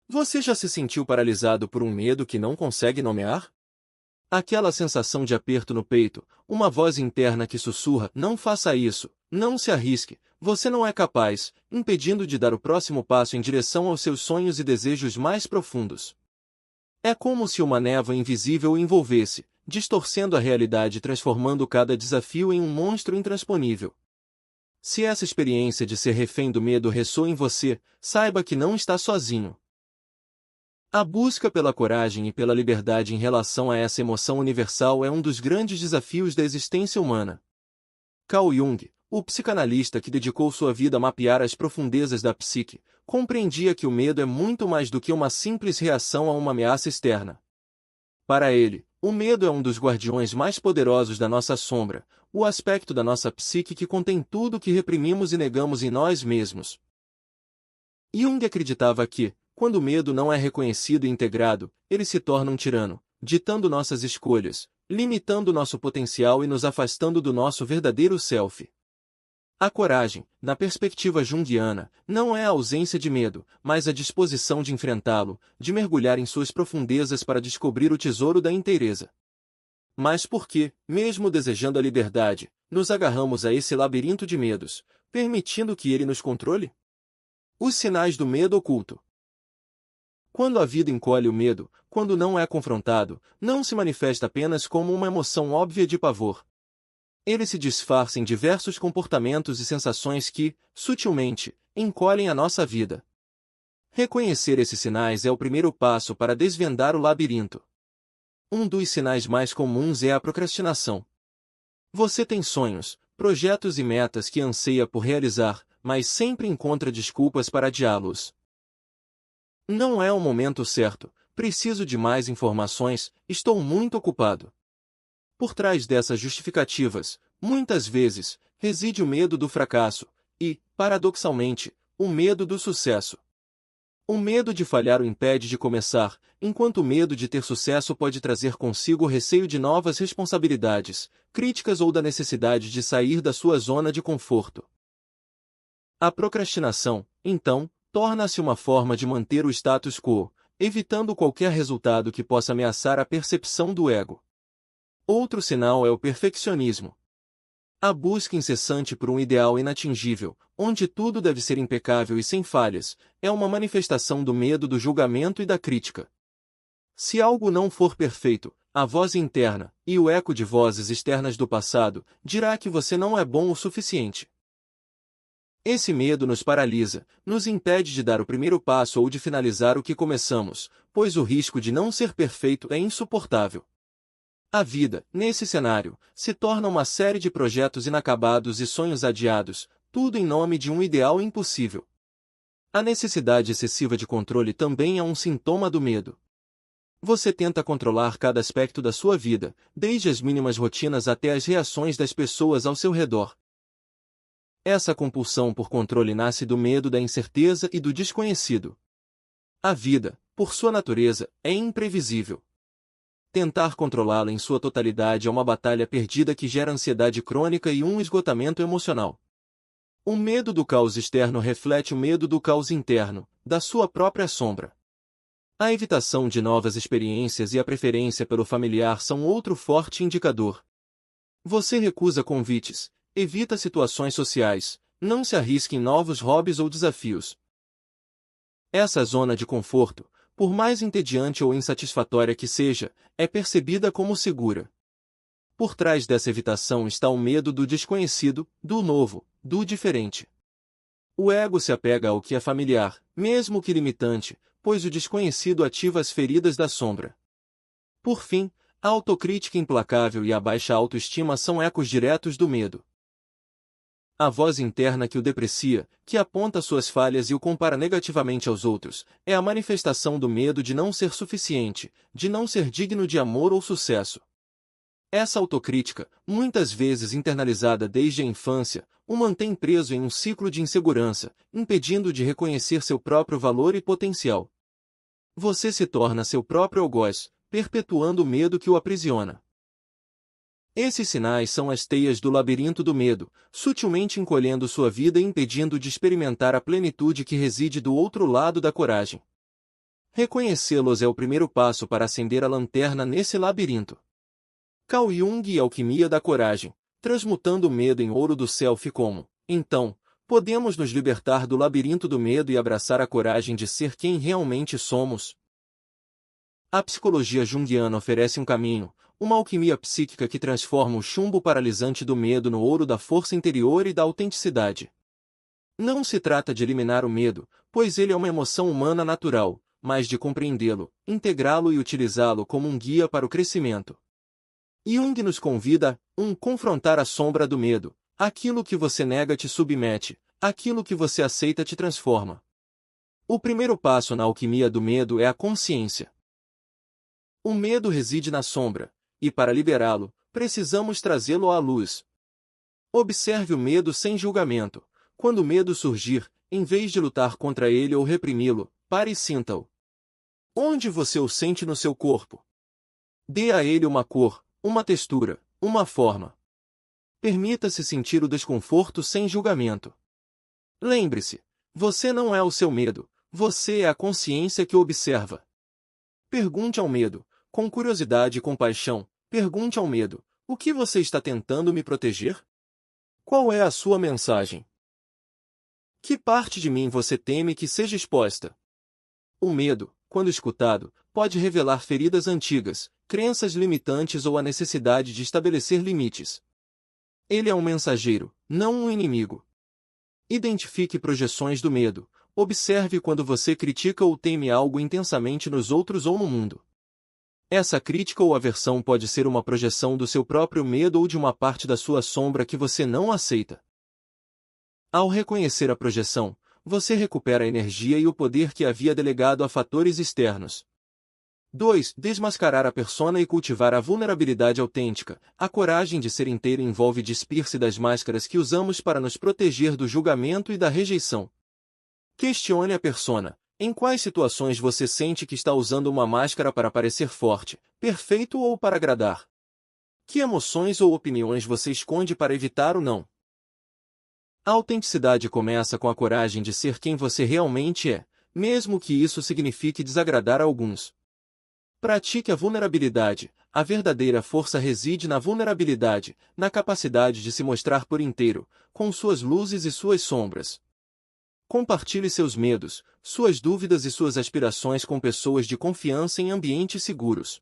Você já se sentiu paralisado por um medo que não consegue nomear? Aquela sensação de aperto no peito, uma voz interna que sussurra: não faça isso, não se arrisque, você não é capaz, impedindo de dar o próximo passo em direção aos seus sonhos e desejos mais profundos. É como se uma névoa invisível o envolvesse, distorcendo a realidade e transformando cada desafio em um monstro intransponível. Se essa experiência de ser refém do medo ressoa em você, saiba que não está sozinho. A busca pela coragem e pela liberdade em relação a essa emoção universal é um dos grandes desafios da existência humana. Carl Jung, o psicanalista que dedicou sua vida a mapear as profundezas da psique, compreendia que o medo é muito mais do que uma simples reação a uma ameaça externa. Para ele, o medo é um dos guardiões mais poderosos da nossa sombra, o aspecto da nossa psique que contém tudo o que reprimimos e negamos em nós mesmos. Jung acreditava que, quando o medo não é reconhecido e integrado, ele se torna um tirano, ditando nossas escolhas, limitando nosso potencial e nos afastando do nosso verdadeiro self. A coragem, na perspectiva junguiana, não é a ausência de medo, mas a disposição de enfrentá-lo, de mergulhar em suas profundezas para descobrir o tesouro da inteireza. Mas por que, mesmo desejando a liberdade, nos agarramos a esse labirinto de medos, permitindo que ele nos controle? Os sinais do medo oculto. Quando a vida encolhe o medo, quando não é confrontado, não se manifesta apenas como uma emoção óbvia de pavor. Ele se disfarça em diversos comportamentos e sensações que, sutilmente, encolhem a nossa vida. Reconhecer esses sinais é o primeiro passo para desvendar o labirinto. Um dos sinais mais comuns é a procrastinação. Você tem sonhos, projetos e metas que anseia por realizar, mas sempre encontra desculpas para adiá-los. Não é o momento certo, preciso de mais informações, estou muito ocupado. Por trás dessas justificativas, muitas vezes, reside o medo do fracasso e, paradoxalmente, o medo do sucesso. O medo de falhar o impede de começar, enquanto o medo de ter sucesso pode trazer consigo o receio de novas responsabilidades, críticas ou da necessidade de sair da sua zona de conforto. A procrastinação, então, torna-se uma forma de manter o status quo, evitando qualquer resultado que possa ameaçar a percepção do ego. Outro sinal é o perfeccionismo. A busca incessante por um ideal inatingível, onde tudo deve ser impecável e sem falhas, é uma manifestação do medo do julgamento e da crítica. Se algo não for perfeito, a voz interna, e o eco de vozes externas do passado, dirá que você não é bom o suficiente. Esse medo nos paralisa, nos impede de dar o primeiro passo ou de finalizar o que começamos, pois o risco de não ser perfeito é insuportável. A vida, nesse cenário, se torna uma série de projetos inacabados e sonhos adiados, tudo em nome de um ideal impossível. A necessidade excessiva de controle também é um sintoma do medo. Você tenta controlar cada aspecto da sua vida, desde as mínimas rotinas até as reações das pessoas ao seu redor. Essa compulsão por controle nasce do medo da incerteza e do desconhecido. A vida, por sua natureza, é imprevisível. Tentar controlá-la em sua totalidade é uma batalha perdida que gera ansiedade crônica e um esgotamento emocional. O medo do caos externo reflete o medo do caos interno, da sua própria sombra. A evitação de novas experiências e a preferência pelo familiar são outro forte indicador. Você recusa convites, evita situações sociais, não se arrisque em novos hobbies ou desafios. Essa zona de conforto, por mais entediante ou insatisfatória que seja, é percebida como segura. Por trás dessa evitação está o medo do desconhecido, do novo, do diferente. O ego se apega ao que é familiar, mesmo que limitante, pois o desconhecido ativa as feridas da sombra. Por fim, a autocrítica implacável e a baixa autoestima são ecos diretos do medo. A voz interna que o deprecia, que aponta suas falhas e o compara negativamente aos outros, é a manifestação do medo de não ser suficiente, de não ser digno de amor ou sucesso. Essa autocrítica, muitas vezes internalizada desde a infância, o mantém preso em um ciclo de insegurança, impedindo-o de reconhecer seu próprio valor e potencial. Você se torna seu próprio algoz, perpetuando o medo que o aprisiona. Esses sinais são as teias do labirinto do medo, sutilmente encolhendo sua vida e impedindo de experimentar a plenitude que reside do outro lado da coragem. Reconhecê-los é o primeiro passo para acender a lanterna nesse labirinto. Carl Jung e a alquimia da coragem, transmutando o medo em ouro do self como, então, podemos nos libertar do labirinto do medo e abraçar a coragem de ser quem realmente somos. A psicologia junguiana oferece um caminho, uma alquimia psíquica que transforma o chumbo paralisante do medo no ouro da força interior e da autenticidade. Não se trata de eliminar o medo, pois ele é uma emoção humana natural, mas de compreendê-lo, integrá-lo e utilizá-lo como um guia para o crescimento. Jung nos convida a confrontar a sombra do medo. Aquilo que você nega te submete, aquilo que você aceita te transforma. O primeiro passo na alquimia do medo é a consciência. O medo reside na sombra, e para liberá-lo, precisamos trazê-lo à luz. Observe o medo sem julgamento. Quando o medo surgir, em vez de lutar contra ele ou reprimi-lo, pare e sinta-o. Onde você o sente no seu corpo? Dê a ele uma cor, uma textura, uma forma. Permita-se sentir o desconforto sem julgamento. Lembre-se, você não é o seu medo, você é a consciência que o observa. Pergunte ao medo, com curiosidade e compaixão, pergunte ao medo, o que você está tentando me proteger? Qual é a sua mensagem? Que parte de mim você teme que seja exposta? O medo, quando escutado, pode revelar feridas antigas, crenças limitantes ou a necessidade de estabelecer limites. Ele é um mensageiro, não um inimigo. Identifique projeções do medo. Observe quando você critica ou teme algo intensamente nos outros ou no mundo. Essa crítica ou aversão pode ser uma projeção do seu próprio medo ou de uma parte da sua sombra que você não aceita. Ao reconhecer a projeção, você recupera a energia e o poder que havia delegado a fatores externos. 2. Desmascarar a persona e cultivar a vulnerabilidade autêntica. A coragem de ser inteiro envolve despir-se das máscaras que usamos para nos proteger do julgamento e da rejeição. Questione a persona. Em quais situações você sente que está usando uma máscara para parecer forte, perfeito ou para agradar? Que emoções ou opiniões você esconde para evitar o não? A autenticidade começa com a coragem de ser quem você realmente é, mesmo que isso signifique desagradar a alguns. Pratique a vulnerabilidade. A verdadeira força reside na vulnerabilidade, na capacidade de se mostrar por inteiro, com suas luzes e suas sombras. Compartilhe seus medos, suas dúvidas e suas aspirações com pessoas de confiança em ambientes seguros.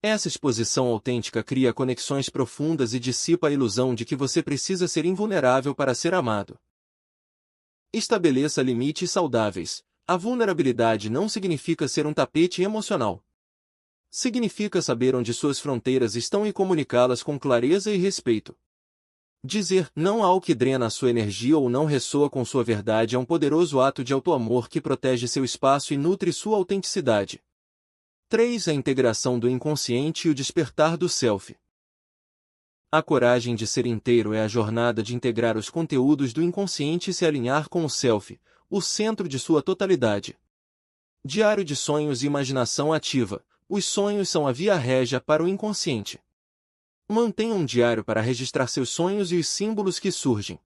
Essa exposição autêntica cria conexões profundas e dissipa a ilusão de que você precisa ser invulnerável para ser amado. Estabeleça limites saudáveis. A vulnerabilidade não significa ser um tapete emocional. Significa saber onde suas fronteiras estão e comunicá-las com clareza e respeito. Dizer não ao que drena a sua energia ou não ressoa com sua verdade é um poderoso ato de auto-amor que protege seu espaço e nutre sua autenticidade. 3. A integração do inconsciente e o despertar do self. A coragem de ser inteiro é a jornada de integrar os conteúdos do inconsciente e se alinhar com o self, o centro de sua totalidade. Diário de sonhos e imaginação ativa. Os sonhos são a via régia para o inconsciente. Mantenha um diário para registrar seus sonhos e os símbolos que surgem.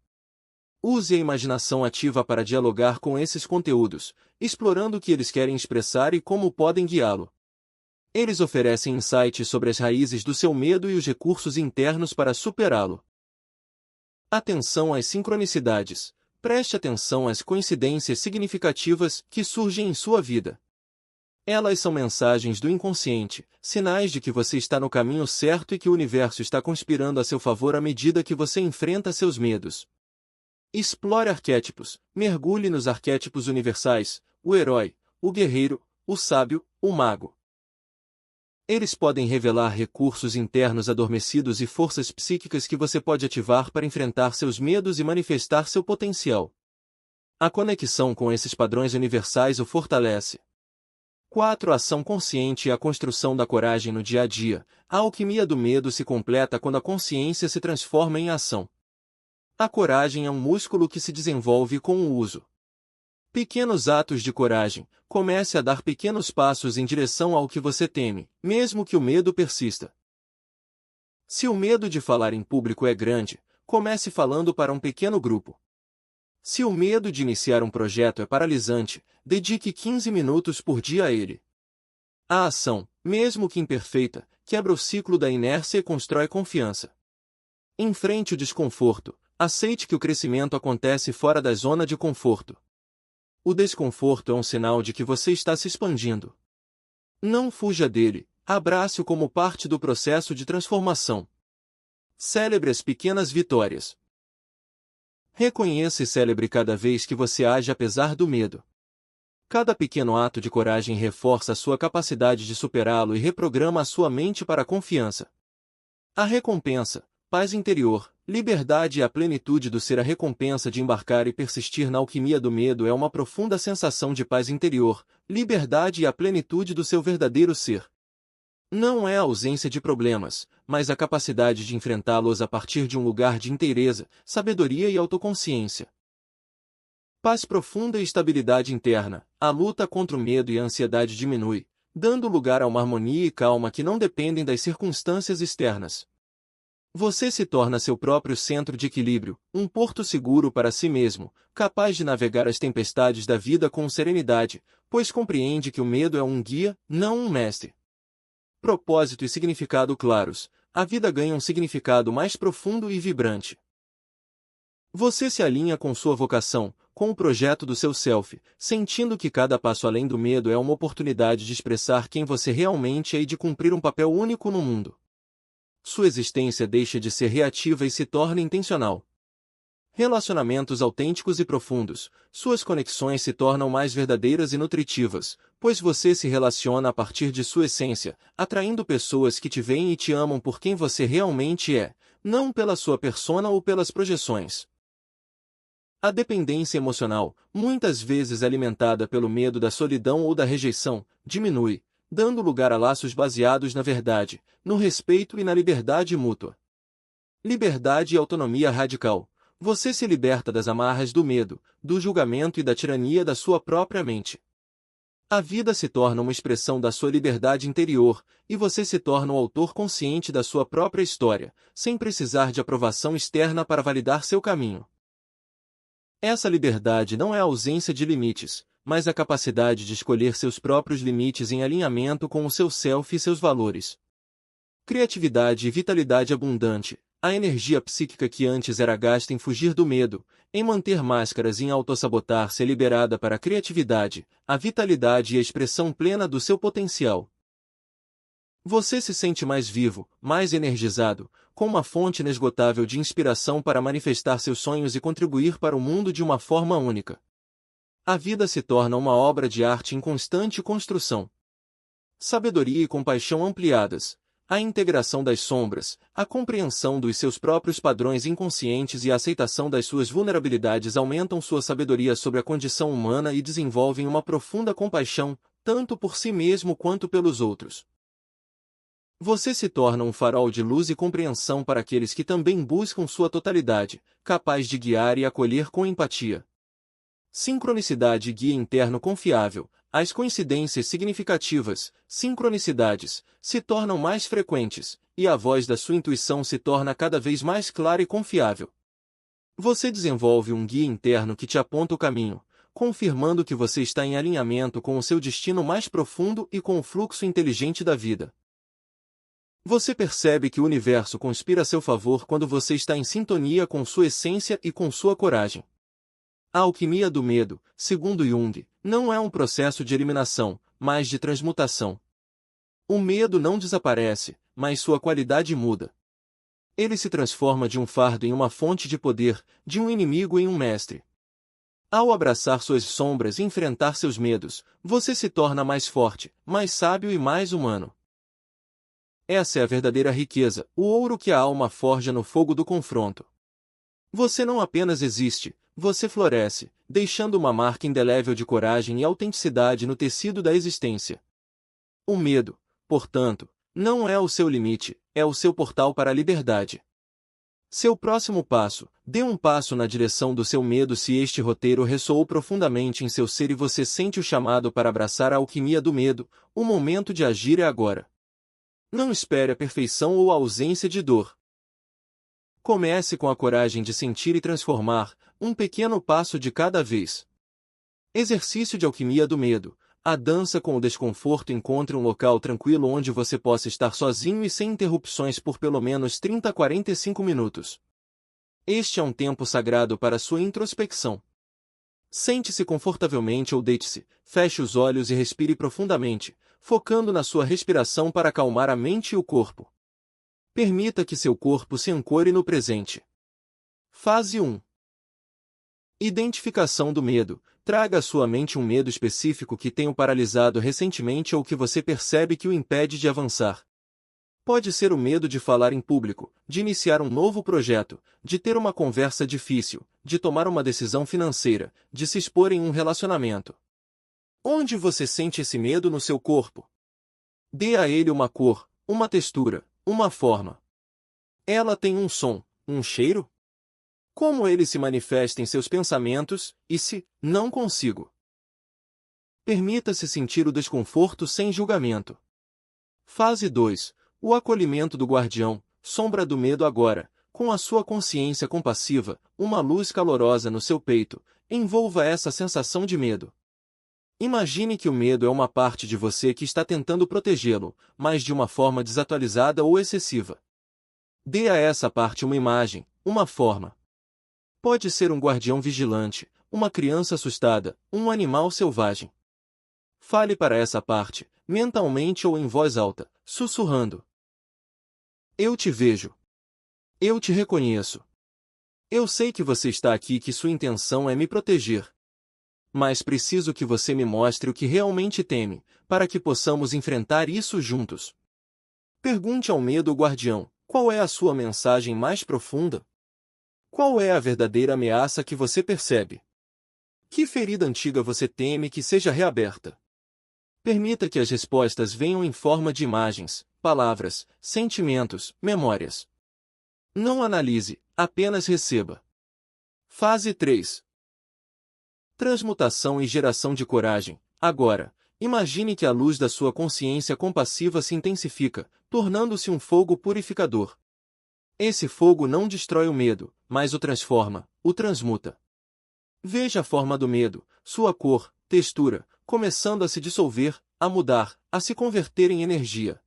Use a imaginação ativa para dialogar com esses conteúdos, explorando o que eles querem expressar e como podem guiá-lo. Eles oferecem insights sobre as raízes do seu medo e os recursos internos para superá-lo. Atenção às sincronicidades. Preste atenção às coincidências significativas que surgem em sua vida. Elas são mensagens do inconsciente, sinais de que você está no caminho certo e que o universo está conspirando a seu favor à medida que você enfrenta seus medos. Explore arquétipos. Mergulhe nos arquétipos universais: o herói, o guerreiro, o sábio, o mago. Eles podem revelar recursos internos adormecidos e forças psíquicas que você pode ativar para enfrentar seus medos e manifestar seu potencial. A conexão com esses padrões universais o fortalece. 4. Ação consciente e a construção da coragem no dia a dia. A alquimia do medo se completa quando a consciência se transforma em ação. A coragem é um músculo que se desenvolve com o uso. Pequenos atos de coragem. Comece a dar pequenos passos em direção ao que você teme, mesmo que o medo persista. Se o medo de falar em público é grande, comece falando para um pequeno grupo. Se o medo de iniciar um projeto é paralisante, dedique 15 minutos por dia a ele. A ação, mesmo que imperfeita, quebra o ciclo da inércia e constrói confiança. Enfrente o desconforto, aceite que o crescimento acontece fora da zona de conforto. O desconforto é um sinal de que você está se expandindo. Não fuja dele, abrace-o como parte do processo de transformação. Celebre as pequenas vitórias. Reconheça e celebre cada vez que você age apesar do medo. Cada pequeno ato de coragem reforça a sua capacidade de superá-lo e reprograma a sua mente para a confiança. A recompensa, paz interior, liberdade e a plenitude do ser. A recompensa de embarcar e persistir na alquimia do medo é uma profunda sensação de paz interior, liberdade e a plenitude do seu verdadeiro ser. Não é a ausência de problemas, mas a capacidade de enfrentá-los a partir de um lugar de inteireza, sabedoria e autoconsciência. Paz profunda e estabilidade interna. A luta contra o medo e a ansiedade diminui, dando lugar a uma harmonia e calma que não dependem das circunstâncias externas. Você se torna seu próprio centro de equilíbrio, um porto seguro para si mesmo, capaz de navegar as tempestades da vida com serenidade, pois compreende que o medo é um guia, não um mestre. Propósito e significado claros. A vida ganha um significado mais profundo e vibrante. Você se alinha com sua vocação, com o projeto do seu self, sentindo que cada passo além do medo é uma oportunidade de expressar quem você realmente é e de cumprir um papel único no mundo. Sua existência deixa de ser reativa e se torna intencional. Relacionamentos autênticos e profundos. Suas conexões se tornam mais verdadeiras e nutritivas, pois você se relaciona a partir de sua essência, atraindo pessoas que te veem e te amam por quem você realmente é, não pela sua persona ou pelas projeções. A dependência emocional, muitas vezes alimentada pelo medo da solidão ou da rejeição, diminui, dando lugar a laços baseados na verdade, no respeito e na liberdade mútua. Liberdade e autonomia radical. Você se liberta das amarras do medo, do julgamento e da tirania da sua própria mente. A vida se torna uma expressão da sua liberdade interior, e você se torna um autor consciente da sua própria história, sem precisar de aprovação externa para validar seu caminho. Essa liberdade não é a ausência de limites, mas a capacidade de escolher seus próprios limites em alinhamento com o seu self e seus valores. Criatividade e vitalidade abundante. A energia psíquica que antes era gasta em fugir do medo, em manter máscaras e em autossabotar-se é liberada para a criatividade, a vitalidade e a expressão plena do seu potencial. Você se sente mais vivo, mais energizado, com uma fonte inesgotável de inspiração para manifestar seus sonhos e contribuir para o mundo de uma forma única. A vida se torna uma obra de arte em constante construção. Sabedoria e compaixão ampliadas. A integração das sombras, a compreensão dos seus próprios padrões inconscientes e a aceitação das suas vulnerabilidades aumentam sua sabedoria sobre a condição humana e desenvolvem uma profunda compaixão, tanto por si mesmo quanto pelos outros. Você se torna um farol de luz e compreensão para aqueles que também buscam sua totalidade, capaz de guiar e acolher com empatia. Sincronicidade e guia interno confiável. As coincidências significativas, sincronicidades, se tornam mais frequentes, e a voz da sua intuição se torna cada vez mais clara e confiável. Você desenvolve um guia interno que te aponta o caminho, confirmando que você está em alinhamento com o seu destino mais profundo e com o fluxo inteligente da vida. Você percebe que o universo conspira a seu favor quando você está em sintonia com sua essência e com sua coragem. A alquimia do medo, segundo Jung, não é um processo de eliminação, mas de transmutação. O medo não desaparece, mas sua qualidade muda. Ele se transforma de um fardo em uma fonte de poder, de um inimigo em um mestre. Ao abraçar suas sombras e enfrentar seus medos, você se torna mais forte, mais sábio e mais humano. Essa é a verdadeira riqueza, o ouro que a alma forja no fogo do confronto. Você não apenas existe, você floresce, deixando uma marca indelével de coragem e autenticidade no tecido da existência. O medo, portanto, não é o seu limite, é o seu portal para a liberdade. Seu próximo passo, dê um passo na direção do seu medo se este roteiro ressoou profundamente em seu ser e você sente o chamado para abraçar a alquimia do medo, o momento de agir é agora. Não espere a perfeição ou a ausência de dor. Comece com a coragem de sentir e transformar, um pequeno passo de cada vez. Exercício de alquimia do medo. A dança com o desconforto. Encontre um local tranquilo onde você possa estar sozinho e sem interrupções por pelo menos 30 a 45 minutos. Este é um tempo sagrado para sua introspecção. Sente-se confortavelmente ou deite-se, feche os olhos e respire profundamente, focando na sua respiração para acalmar a mente e o corpo. Permita que seu corpo se ancore no presente. Fase 1. Identificação do medo. Traga à sua mente um medo específico que tenha o paralisado recentemente ou que você percebe que o impede de avançar. Pode ser o medo de falar em público, de iniciar um novo projeto, de ter uma conversa difícil, de tomar uma decisão financeira, de se expor em um relacionamento. Onde você sente esse medo no seu corpo? Dê a ele uma cor, uma textura, uma forma. Ela tem um som, um cheiro? Como ele se manifesta em seus pensamentos, e se não consigo? Permita-se sentir o desconforto sem julgamento. Fase 2. O acolhimento do guardião, sombra do medo agora, com a sua consciência compassiva, uma luz calorosa no seu peito, envolva essa sensação de medo. Imagine que o medo é uma parte de você que está tentando protegê-lo, mas de uma forma desatualizada ou excessiva. Dê a essa parte uma imagem, uma forma. Pode ser um guardião vigilante, uma criança assustada, um animal selvagem. Fale para essa parte, mentalmente ou em voz alta, sussurrando. Eu te vejo. Eu te reconheço. Eu sei que você está aqui e que sua intenção é me proteger. Mas preciso que você me mostre o que realmente teme, para que possamos enfrentar isso juntos. Pergunte ao medo guardião, qual é a sua mensagem mais profunda? Qual é a verdadeira ameaça que você percebe? Que ferida antiga você teme que seja reaberta? Permita que as respostas venham em forma de imagens, palavras, sentimentos, memórias. Não analise, apenas receba. Fase 3. Transmutação e geração de coragem. Agora, imagine que a luz da sua consciência compassiva se intensifica, tornando-se um fogo purificador. Esse fogo não destrói o medo, mas o transforma, o transmuta. Veja a forma do medo, sua cor, textura, começando a se dissolver, a mudar, a se converter em energia.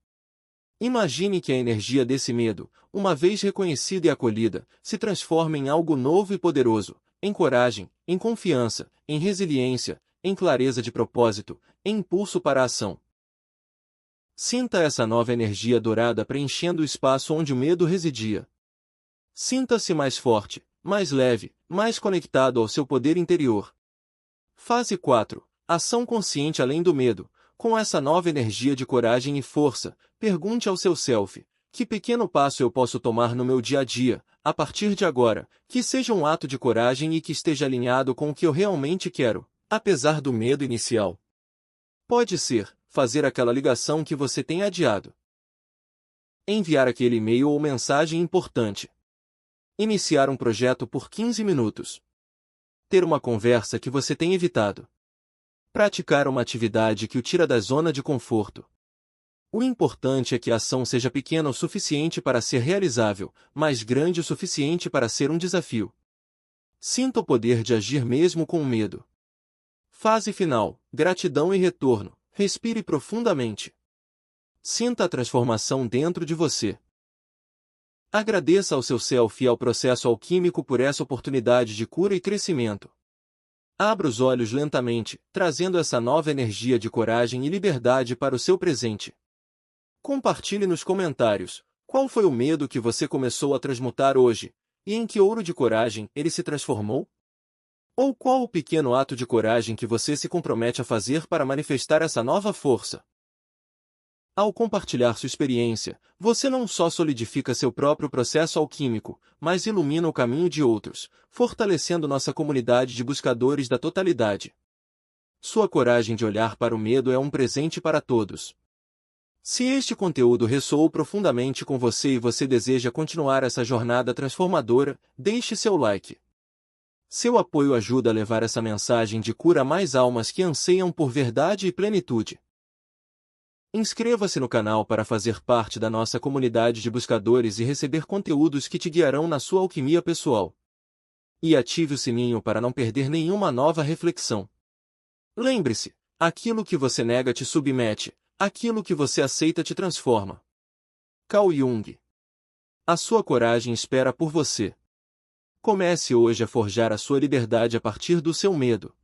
Imagine que a energia desse medo, uma vez reconhecida e acolhida, se transforma em algo novo e poderoso, em coragem, em confiança, em resiliência, em clareza de propósito, em impulso para a ação. Sinta essa nova energia dourada preenchendo o espaço onde o medo residia. Sinta-se mais forte, mais leve, mais conectado ao seu poder interior. Fase 4. Ação consciente além do medo. Com essa nova energia de coragem e força, pergunte ao seu self, que pequeno passo eu posso tomar no meu dia a dia, a partir de agora, que seja um ato de coragem e que esteja alinhado com o que eu realmente quero, apesar do medo inicial. Pode ser, fazer aquela ligação que você tem adiado. Enviar aquele e-mail ou mensagem importante. Iniciar um projeto por 15 minutos. Ter uma conversa que você tem evitado. Praticar uma atividade que o tira da zona de conforto. O importante é que a ação seja pequena o suficiente para ser realizável, mas grande o suficiente para ser um desafio. Sinta o poder de agir mesmo com medo. Fase final, gratidão e retorno. Respire profundamente. Sinta a transformação dentro de você. Agradeça ao seu self e ao processo alquímico por essa oportunidade de cura e crescimento. Abra os olhos lentamente, trazendo essa nova energia de coragem e liberdade para o seu presente. Compartilhe nos comentários qual foi o medo que você começou a transmutar hoje, e em que ouro de coragem ele se transformou? Ou qual o pequeno ato de coragem que você se compromete a fazer para manifestar essa nova força? Ao compartilhar sua experiência, você não só solidifica seu próprio processo alquímico, mas ilumina o caminho de outros, fortalecendo nossa comunidade de buscadores da totalidade. Sua coragem de olhar para o medo é um presente para todos. Se este conteúdo ressoou profundamente com você e você deseja continuar essa jornada transformadora, deixe seu like. Seu apoio ajuda a levar essa mensagem de cura a mais almas que anseiam por verdade e plenitude. Inscreva-se no canal para fazer parte da nossa comunidade de buscadores e receber conteúdos que te guiarão na sua alquimia pessoal. E ative o sininho para não perder nenhuma nova reflexão. Lembre-se, aquilo que você nega te submete, aquilo que você aceita te transforma. Carl Jung. A sua coragem espera por você. Comece hoje a forjar a sua liberdade a partir do seu medo.